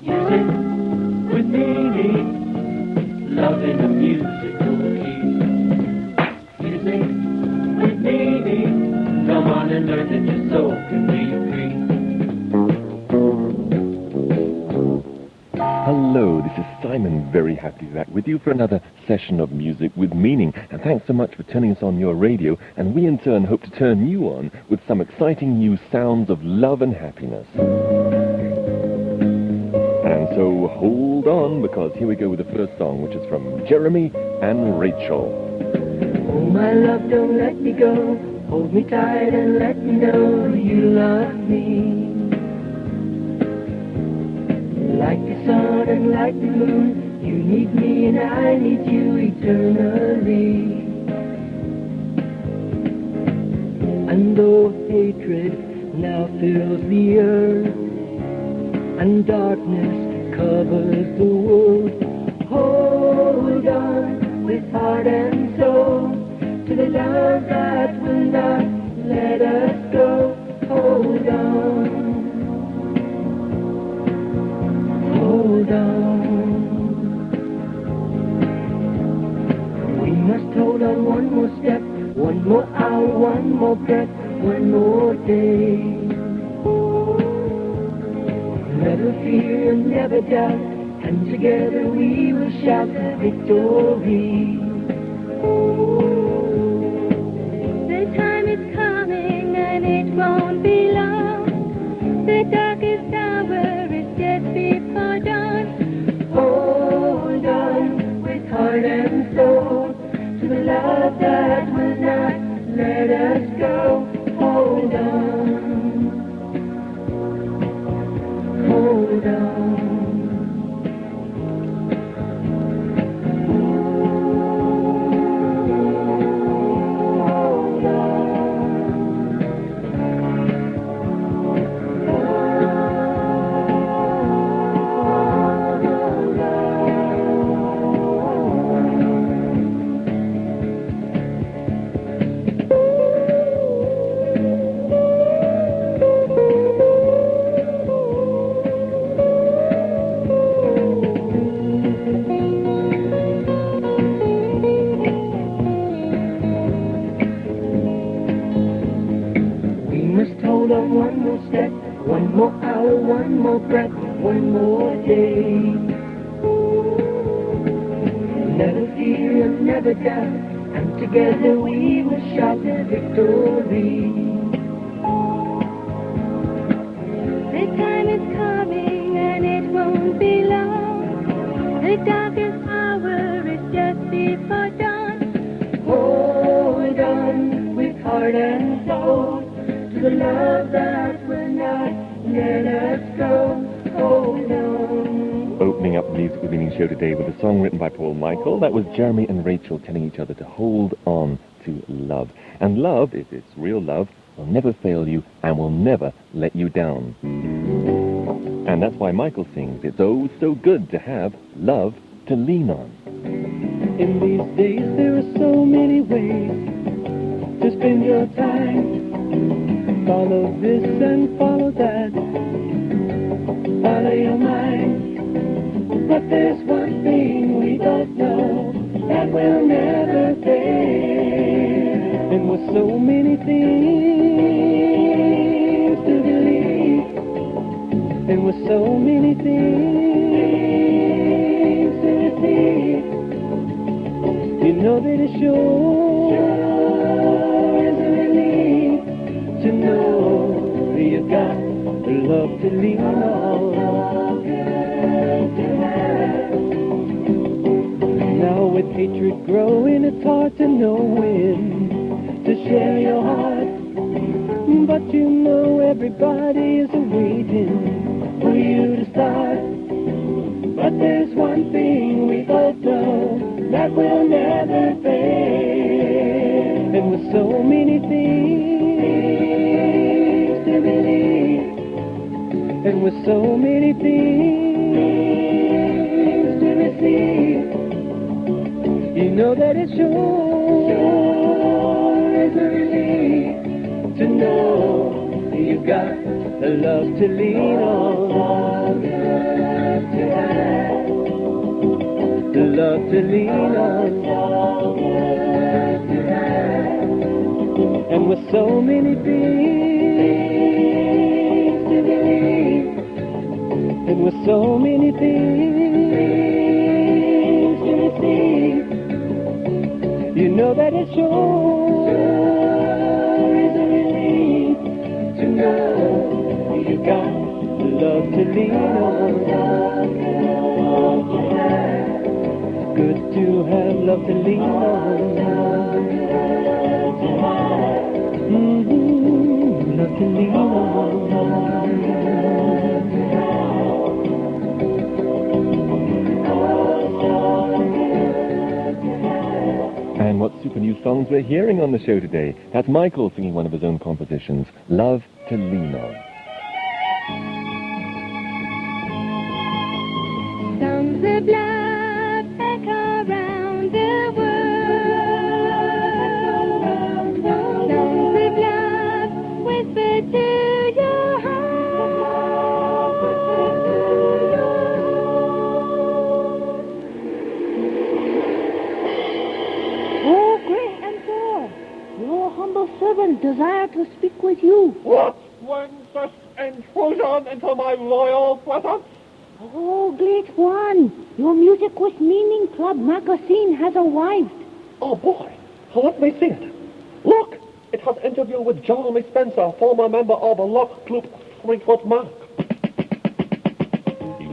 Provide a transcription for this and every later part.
Music with meaning, love in a musical key. Music with meaning, come on and learn that your soul can be free. Hello, this is Simon, very happy to be back with you for another session of Music with Meaning. And thanks so much for turning us on your radio, and we in turn hope to turn you on with some exciting new sounds of love and happiness. And so hold on, because here we go with the first song, which is from Jeremy and Rachel. Oh, my love, don't let me go. Hold me tight and let me know you love me. Like the sun and like the moon, you need me and I need you eternally. And though hatred now fills the earth and darkness covers the world, hold on with heart and soul to the love that will not let us go. Hold on. Hold on. We must hold on one more step, one more hour, one more breath, one more day. Never fear and never doubt, and together we will shout victory. The time is coming and it won't be long. The darkest hour is just before dawn. Hold on with heart and soul to the love that will not let us go. Hold on. Hold on. Hold on one more step, one more hour, one more breath, one more day. Never fear and never doubt, and together we will shout victory. The time is coming and it won't be long. The darkest hour is just before dawn. Hold on with heart and soul to the love that will not let us go. Hold on. Opening up the Music with Meaning show today with a song written by Paul Michael. That was Jeremy and Rachel telling each other to hold on to love. And love, if it's real love, will never fail you and will never let you down. And that's why Michael sings, it's oh so good to have love to lean on. In these days there are so many ways to spend your time. Follow this and follow that. Follow your mind. But there's one thing we both know that will never fade. And with so many things to believe, and with so many things to receive, you know that it sure is a relief to know you've got the love to lean on. Now with hatred growing, it's hard to know when to share your heart. But you know everybody is waiting for you to start. But there's one thing we both know that will never fade. And with so many things to believe, and with so many things to receive, you know that it sure is a relief to know you've got a love to lean on. to lean on. And with so many things to believe, and with so many things to receive, you know that it sure is a relief to know you got love to lean on. Good to have love to lean on. Love to lean on. And what super new songs we're hearing on the show today. That's Michael singing one of his own compositions, Love to Lean On. Songs of love echo around the world. Songs of love whisper to your heart. Oh, great Emperor, your humble servant desire to speak with you. What when such intrusion into my royal presence? Oh, great one, your Music with Meaning Club magazine has arrived. Oh boy, let me see it. Look, it has interview with Jeremy Spencer, former member of the Lock Club Fleetwood Mac.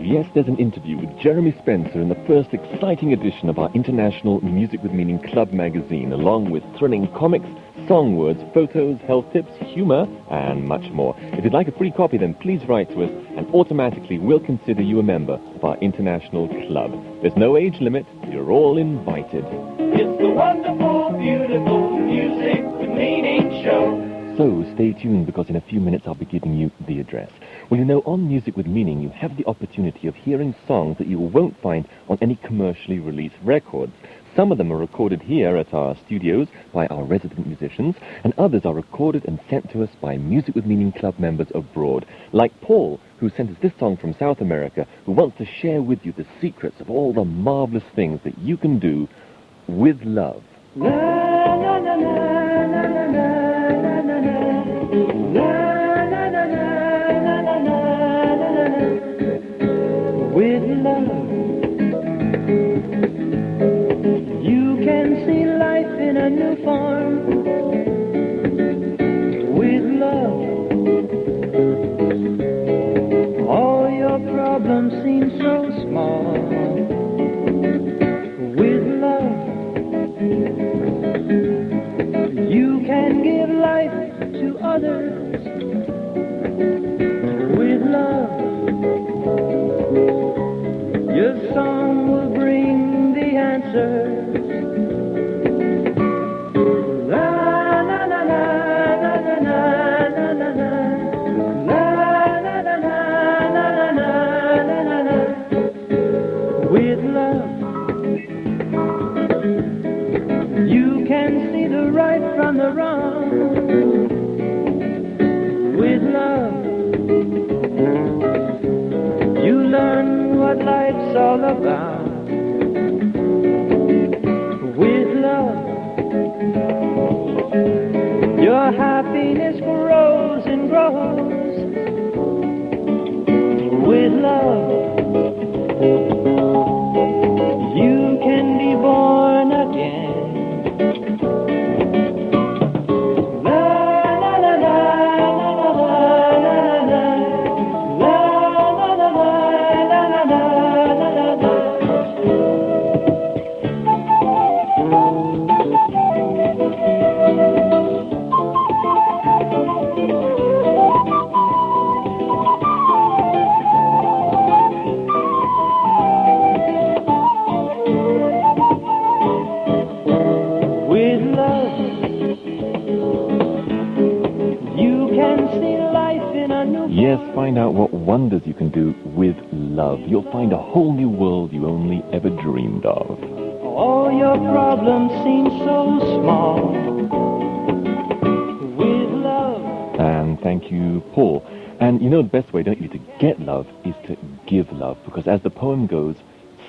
Yes, there's an interview with Jeremy Spencer in the first exciting edition of our International Music with Meaning Club magazine, along with thrilling comics, song words, photos, health tips, humor, and much more. If you'd like a free copy, then please write to us, and automatically we'll consider you a member of our international club. There's no age limit. You're all invited. It's the wonderful, beautiful Music with Meaning show. So stay tuned, because in a few minutes I'll be giving you the address. Well, you know, on Music with Meaning, you have the opportunity of hearing songs that you won't find on any commercially released records. Some of them are recorded here at our studios by our resident musicians, and others are recorded and sent to us by Music with Meaning Club members abroad, like Paul, who sent us this song from South America, who wants to share with you the secrets of all the marvelous things that you can do with love. La la la la la la la la la la la la la la. With love, you can see life in a new form. With love, all your problems seem so small. With love, you can give life to others. With love, your song will bring the answers. La la la la la la la la la la la la la la la la la. With love, you can see the right from the wrong. With love, you learn what life's all about. With love, your happiness grows and grows. With love, you can be born again. Yes, find out what wonders you can do with love. You'll find a whole new world you only ever dreamed of. All your problems seem so small. With love. And thank you, Paul. And you know the best way, don't you, to get love is to give love. Because as the poem goes,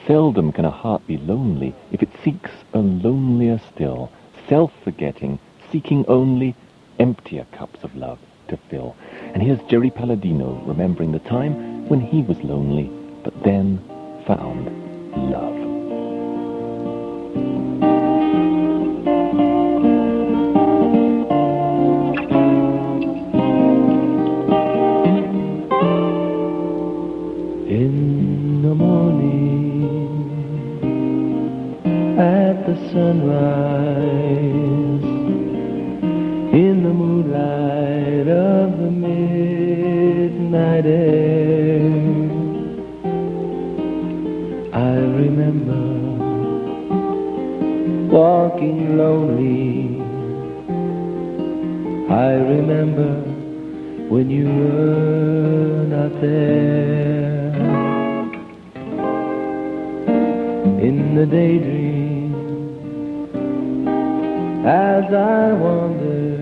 Seldom can a heart be lonely if it seeks a lonelier still, self-forgetting, seeking only emptier cups of love to fill. And here's Jerry Palladino remembering the time when he was lonely, but then found love. In the morning, at the sunrise, in the moonlight of the midnight air, I remember walking lonely. I remember when you were not there. In the daydream, as I wander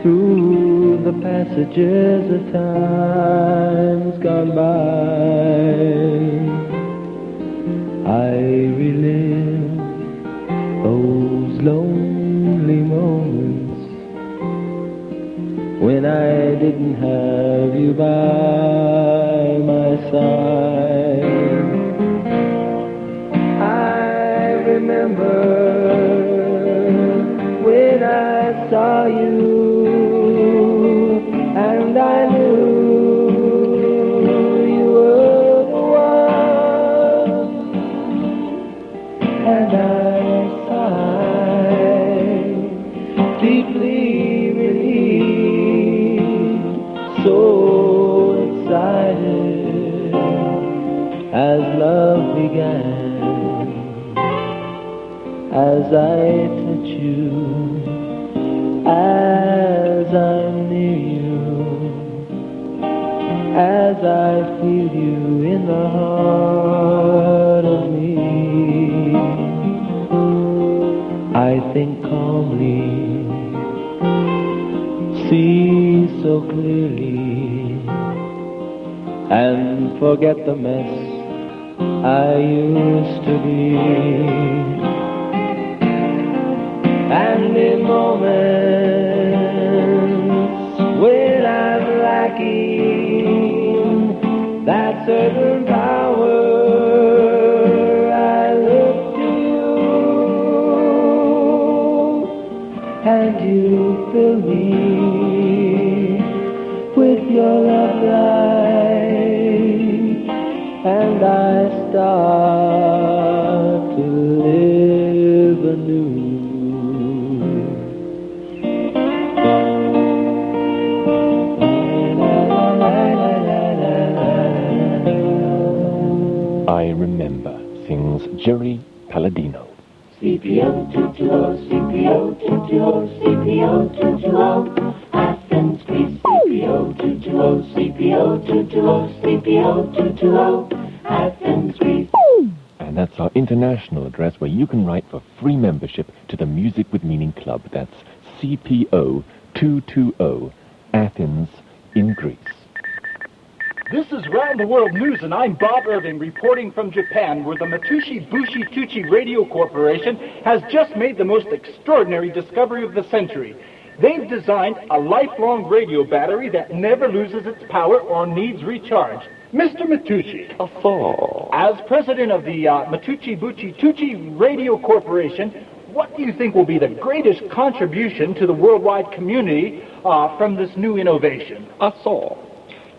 through the passages of times gone by, I relive those lonely moments when I didn't have you by my side. I remember when I saw you, and I knew you were the one, and I sighed, deeply relieved, so excited as love began. As I touch you, as I'm near you, as I feel you in the heart of me, I think calmly, see so clearly, and forget the mess I used to be. And in moments when I'm lacking that certain power, I look to you, and you fill me with your love light, and I start to live anew. I remember, sings Jerry Palladino. CPO 220, CPO 220, CPO 220, Athens Greece. CPO 220, CPO 220, CPO 220, Athens Greece. And that's our international address where you can write for free membership to the Music with Meaning Club. That's CPO 220, Athens in Greece. This is Round the World News, and I'm Bob Irving reporting from Japan, where the Mitsubishi Bushi Tuchi Radio Corporation has just made the most extraordinary discovery of the century. They've designed a lifelong radio battery that never loses its power or needs recharge. Mr. Matucci, as president of the Mitsubishi Bushi Tuchi Radio Corporation, what do you think will be the greatest contribution to the worldwide community from this new innovation?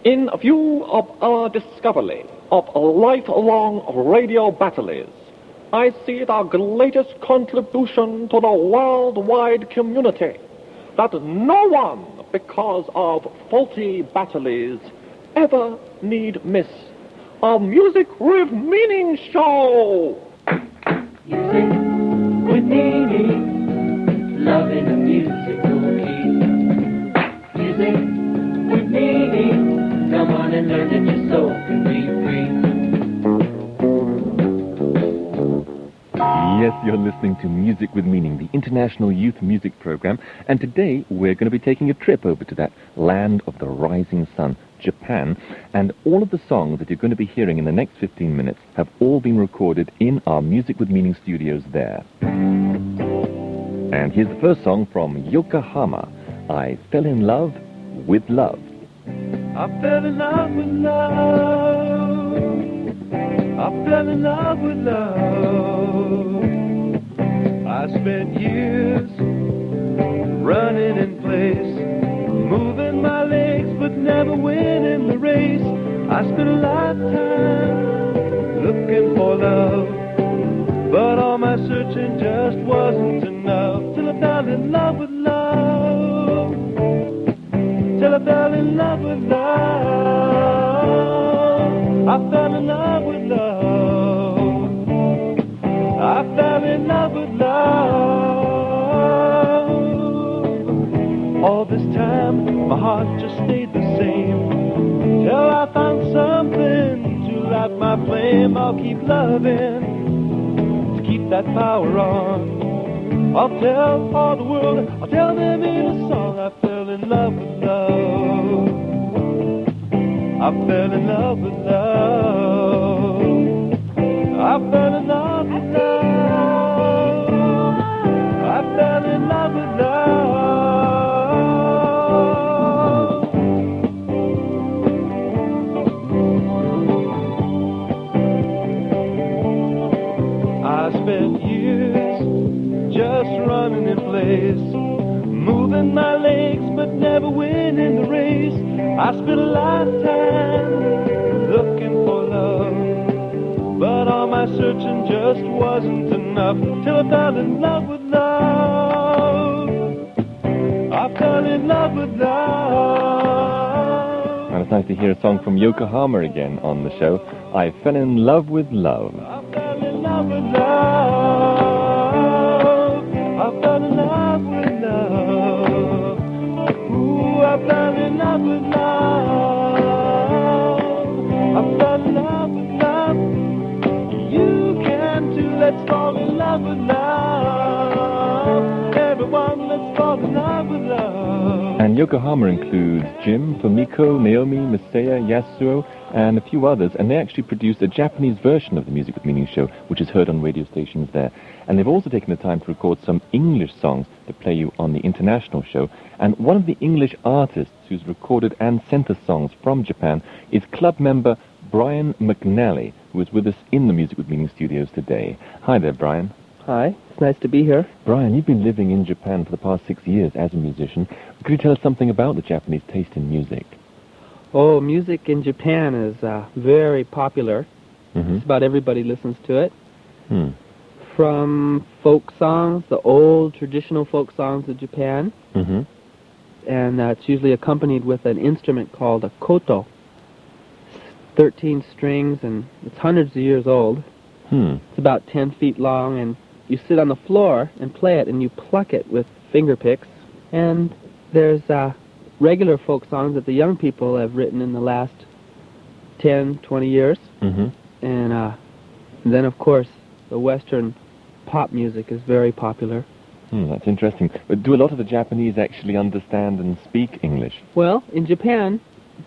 In view of our discovery of lifelong radio batteries, I see the greatest contribution to the worldwide community that no one, because of faulty batteries, ever need miss. A Music with Meaning show! Music with meaning, loving the musical key. Music with meaning. Come on and learn that your soul can be free. Yes, you're listening to Music with Meaning, the International Youth Music Program, and today we're going to be taking a trip over to that land of the rising sun, Japan, and all of the songs that you're going to be hearing in the next 15 minutes have all been recorded in our Music with Meaning studios there. And here's the first song from Yokohama, I Fell in Love with Love. I fell in love with love. I fell in love with love. I spent years running in place, moving my legs but never winning the race. I spent a lifetime looking for love, but all my searching just wasn't enough. Till I fell in love with love. Till I fell in love with love. I fell in love with love. I fell in love with love. All this time, my heart just stayed the same, till I found something to light my flame. I'll keep loving, to keep that power on. I'll tell all the world, I'll tell them in a song. I fell in love with love. I fell in love with love. I fell in love with love. I fell in love with love. I spent years just running in place, moving my legs but never winning the race. I spent a lifetime looking for love, but all my searching just wasn't enough. Till I fell in love with love. I fell in love with love. And it's nice to hear a song from Yokohama again on the show. I Fell in Love with Love. I fell in love with love. I fell in love with love. Ooh, I fell in love with love. I fell in love with love. You can too. Let's fall in love with love. Everyone, let's fall in love with love. And Yokohama includes Jim, Fumiko, Naomi, Masaya, Yasuo, and a few others, and they actually produced a Japanese version of the Music with Meaning show, which is heard on radio stations there. And they've also taken the time to record some English songs to play you on the international show. And one of the English artists who's recorded and sent us songs from Japan is club member Brian McNally, who is with us in the Music with Meaning studios today. Hi there, Brian. Hi, it's nice to be here. Brian, you've been living in Japan for the past 6 years as a musician. Could you tell us something about the Japanese taste in music? Oh, music in Japan is very popular. Just about everybody listens to it. From folk songs, the old traditional folk songs of Japan, and it's usually accompanied with an instrument called a koto. 13 strings, and it's hundreds of years old. It's about 10 feet long, and you sit on the floor and play it, and you pluck it with finger picks. And there's regular folk songs that the young people have written in the last 10, 20 years. And then, of course, the Western pop music is very popular. That's interesting. But do a lot of the Japanese actually understand and speak English? Well, in Japan,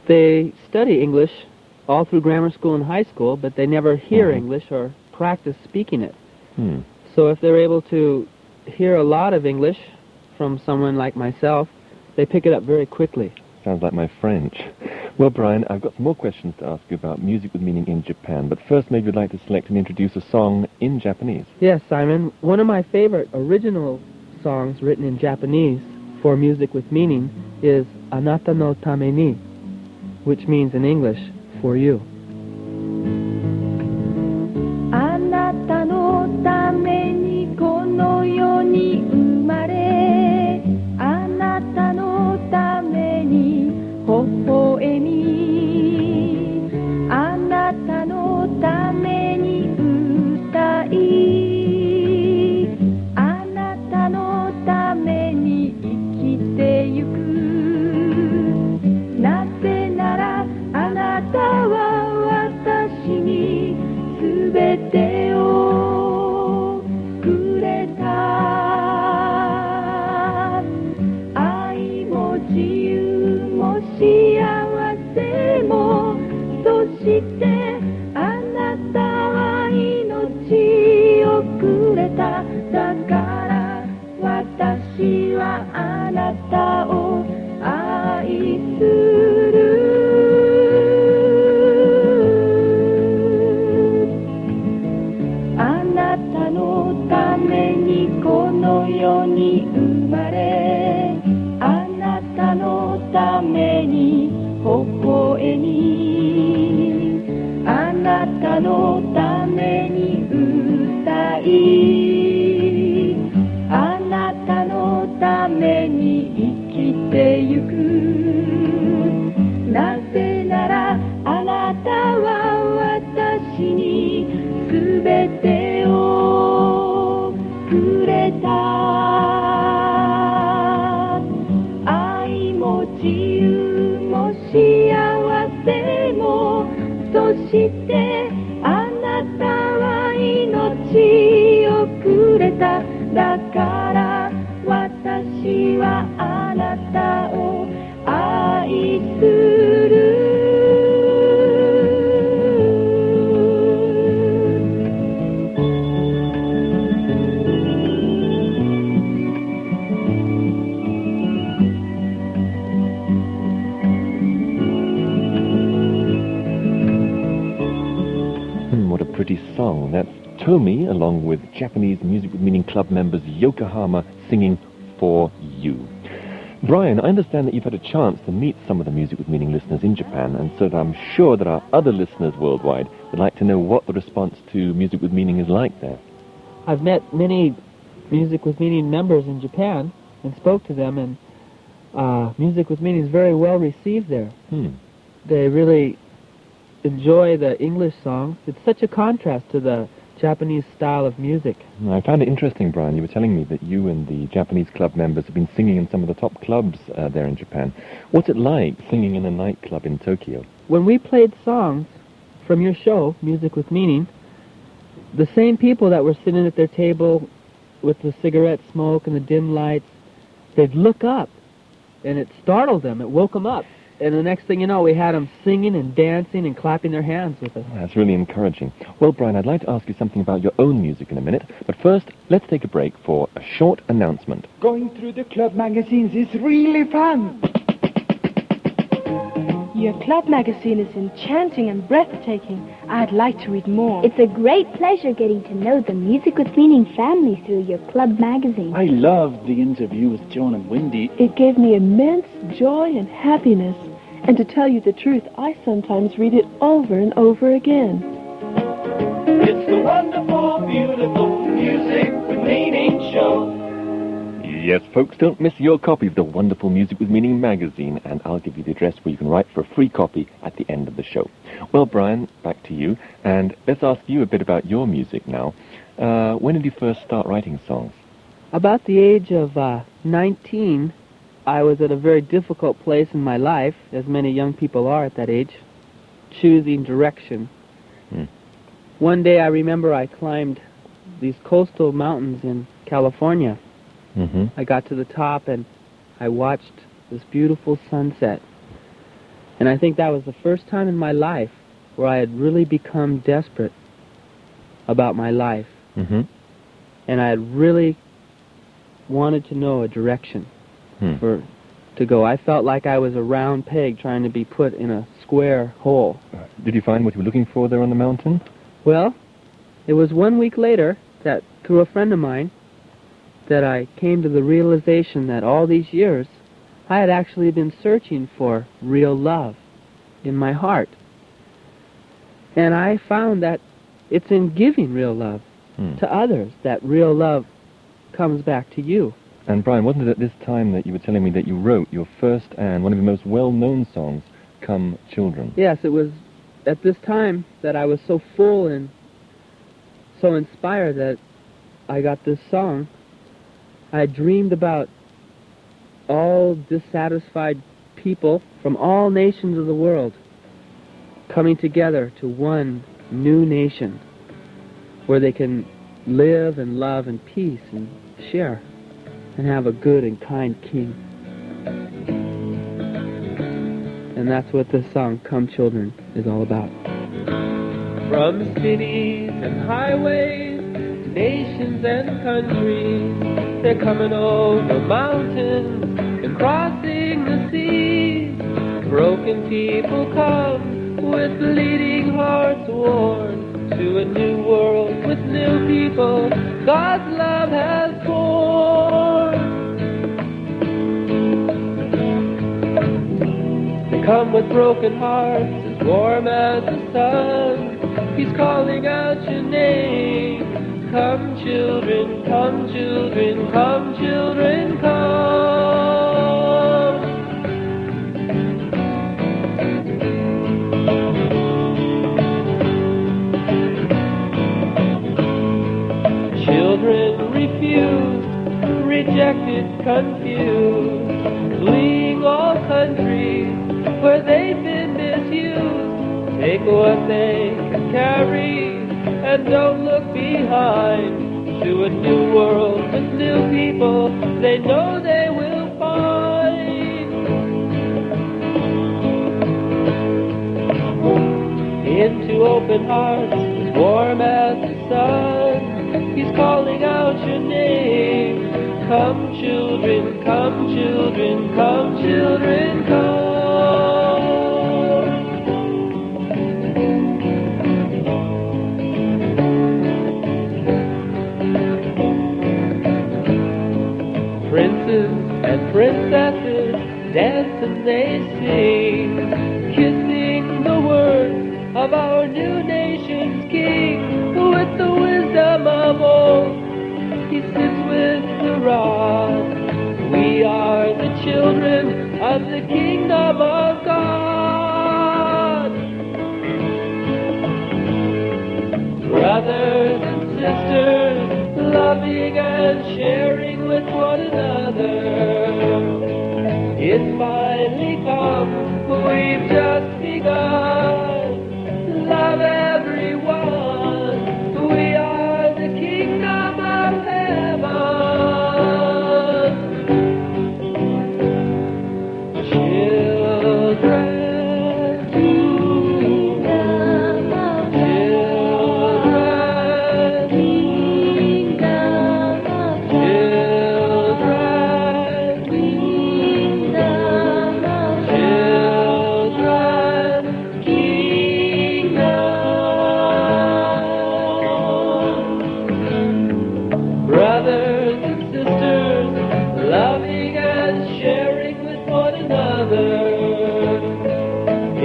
they study English all through grammar school and high school, but they never hear English or practice speaking it. So if they're able to hear a lot of English from someone like myself, they pick it up very quickly. Sounds like my French. Well, Brian, I've got some more questions to ask you about Music with Meaning in Japan, but first maybe you'd like to select and introduce a song in Japanese. Yes, Simon. One of my favorite original songs written in Japanese for Music with Meaning is Anata no Tame ni, which means in English, for you. あなたのためにこの世に生まれ、あなたのために微笑み、あなたのために歌い、あなたのために生きてゆく。なぜならあなたはしてあなたは命をくれた。だから私はあなたを愛する。あなたのためにこの世に生まれ、あなたのために微笑み、あなたのために歌い、あなたのために生きてゆく。なぜならあなたは私にすべてをくれた。愛も自由も幸せも、そしてあなたは命をくれた。だから私はあなたを愛する。What a pretty song. That's Tomi, along with Japanese Music with Meaning Club members Yokohama, singing For You. Brian, I understand that you've had a chance to meet some of the Music with Meaning listeners in Japan, and so that I'm sure that our other listeners worldwide would like to know what the response to Music with Meaning is like there. I've met many Music with Meaning members in Japan and spoke to them, and Music with Meaning is very well received there. They really enjoy the English songs. It's such a contrast to the Japanese style of music. I found it interesting, Brian. You were telling me that you and the Japanese club members have been singing in some of the top clubs there in Japan. What's it like singing in a nightclub in Tokyo? When we played songs from your show, Music with Meaning, the same people that were sitting at their table with the cigarette smoke and the dim lights, they'd look up, and it startled them. It woke them up. And the next thing you know, we had them singing and dancing and clapping their hands with us. That's really encouraging. Well, Brian, I'd like to ask you something about your own music in a minute, but first, let's take a break for a short announcement. Going through the club magazines is really fun. Your club magazine is enchanting and breathtaking. I'd like to read more. It's a great pleasure getting to know the Music with Meaning family through your club magazine. I loved the interview with Joan and Wendy. It gave me immense joy and happiness. And to tell you the truth, I sometimes read it over and over again. It's the wonderful, beautiful Music with Meaning show. Yes, folks, don't miss your copy of the wonderful Music with Meaning magazine, and I'll give you the address where you can write for a free copy at the end of the show. Well, Brian, back to you, and let's ask you a bit about your music now. When did you first start writing songs? About the age of 19, I was at a very difficult place in my life, as many young people are at that age, choosing direction. One day I remember I climbed these coastal mountains in California. I got to the top and I watched this beautiful sunset. And I think that was the first time in my life where I had really become desperate about my life. And I had really wanted to know a direction to go. I felt like I was a round peg trying to be put in a square hole. Did you find what you were looking for there on the mountain? Well, it was 1 week later that, through a friend of mine, that I came to the realization that all these years I had actually been searching for real love in my heart. And I found that it's in giving real love to others that real love comes back to you. And Brian, wasn't it at this time that you were telling me that you wrote your first and one of your most well-known songs, Come Children? Yes, it was at this time that I was so full and so inspired that I got this song. I dreamed about all dissatisfied people from all nations of the world coming together to one new nation where they can live and love in peace and share and have a good and kind king. And that's what this song, Come Children, is all about. From cities and highways, nations and countries, they're coming over mountains and crossing the seas. Broken people come with bleeding hearts worn to a new world with new people God's love has born. They come with broken hearts as warm as the sun. He's calling out your name. Come children, come children, come children, come. Children refused, rejected, confused, fleeing all countries where they've been misused. Take what they can carry and don't look behind to a new world with new people they know they will find. Into open hearts as warm as the sun, He's calling out your name. Come children, come children, come children, come. Princes and princesses dance and they sing, kissing the words of our new nation's king. With the wisdom of old, he sits with the rod. We are the children of the kingdom of God. Brothers and sisters, loving and sharing with one another. It's finally come, we've just begun. Love everyone. We are the kingdom of heaven. Children, kingdom of children, kingdom of children, kingdom of children, kingdom. Brothers and sisters, loving and sharing with one another.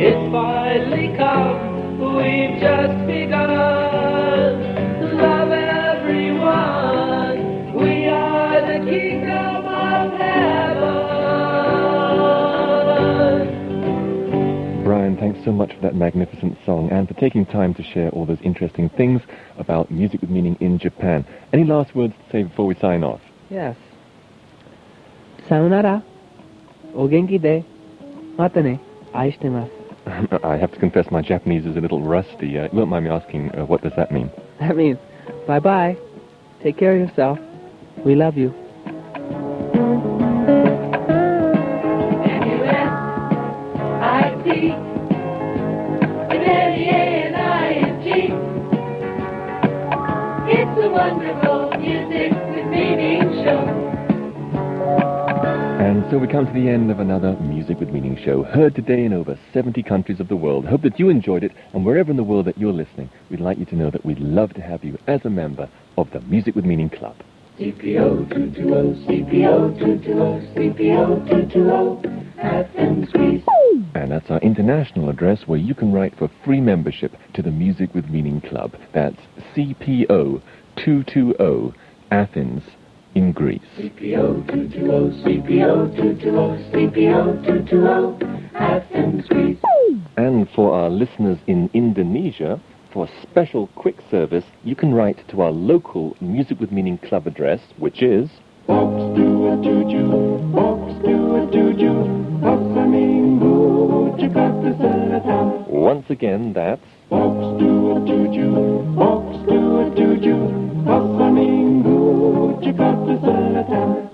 It's finally come, we've just begun. Love everyone, we are the kingdom of heaven. Brian, thanks so much for that magnificent song and for taking time to share all those interesting things about music with meaning in Japan. Any last words to say before we sign off? Yes. Sayonara. O genki de. Mata ne. Aishitemasu. I have to confess my Japanese is a little rusty. You won't mind me asking, what does that mean? That means bye-bye. Take care of yourself. We love you. M-U-S-I-C with L-E-A-N-I-N-G. It's a wonderful music with meaning show. And so we come to the end of another Music with Meaning show, heard today in over 70 countries of the world. Hope that you enjoyed it, and wherever in the world that you're listening, we'd like you to know that we'd love to have you as a member of the Music with Meaning Club. CPO 220, CPO 220, CPO 220, Athens Greece. And that's our international address where you can write for free membership to the Music with Meaning Club. That's CPO 220, Athens in Greece. CPO 220, CPO 220, CPO 220, Athens Greece. And for our listeners in Indonesia, for a special quick service, you can write to our local Music with Meaning Club address, which is Box dua tuju, box dua tuju, Boxa Minggu, Jakarta Selatan. once again, that's Box dua tuju, Box dua tuju, Boxa Minggu, Jakarta Selatan.